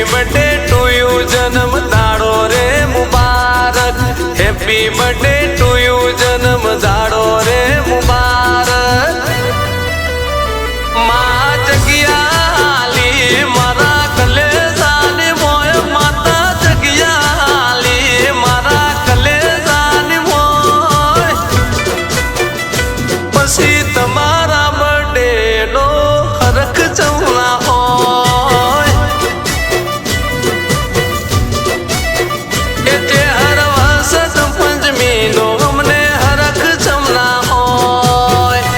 happy birthday to you જન્મ દાડો રે મુબારક હેપી બર્થડે ટુ યુ જન્મ દાડો રે મુબારક માં જગ્યાલી મારા કલેજાની મોય માતા જગ્યાલી મારા કલેજાની મોય પછી તમારા બર્થડે નો હરખ ચવણા હોય એટલે હર વસત પંચમી નો અમને હરખ ચવણા હોય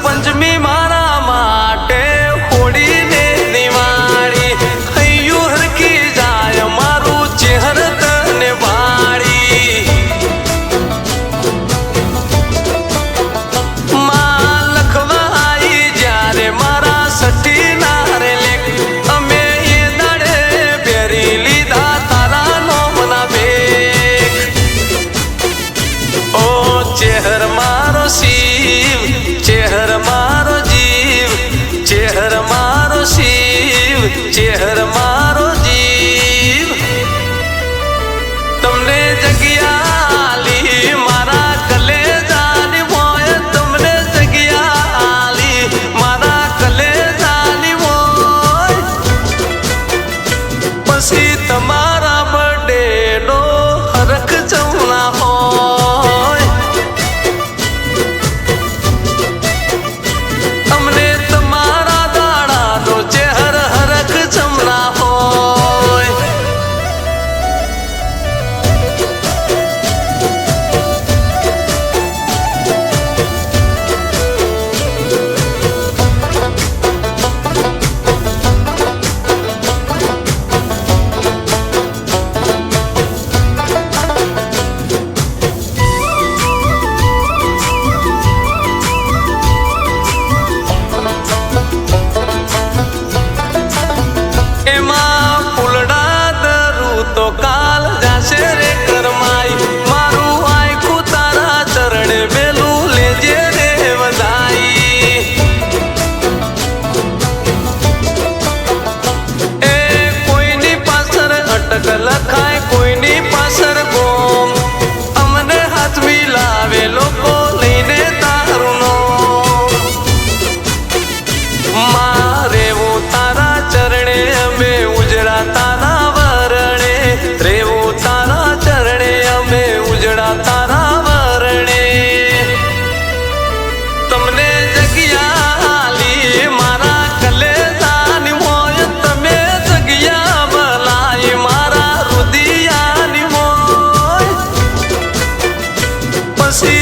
પંચમી મારા માટે હોળી ને દિવાળી હૈયું હરકી જાય મારું ચહેર તને વાળી માં લખવા આવી જ્યારે મારા સઠી નારે લેખ અમે એ દાડે પહેરી લીધા તારા નોમના બેગ ઓ ચહેર મારો શિવ ચહેર મારો જીવ ચહેર મારો શિવ ચહેર મારો જીવ તમને જગ્યાલી મારા કલેજાની મોય તમને જગ્યાલી મારા કલેજાની મોય પછી તમારા બર્થડે નો હરખ ચવણા હોય અમને તમારા દાડાનો ચહેર હરખ ચમણા હોય એમાં ફૂલડા દરું તો કાલ જાશે રે કરમાઈ મારું આખું તારા ચરણે બેલું લેજે રે વધાઈ એ કોઈની પાછળ અટક લખાય કોઈની પાછળ ગોમ અમને હાથ મિલાવે લોકો લઈને તારું નો મારે હું તારા ચરણે અમે ઉજળા તારા વરણે રેવું તારા ચરણે અમે ઉજળા તારા વરણે તમને જગ્યાલી મારા કલેજાની મોય તમે જગ્યા ભલાઈ મારા રુદિયાની મોય પછી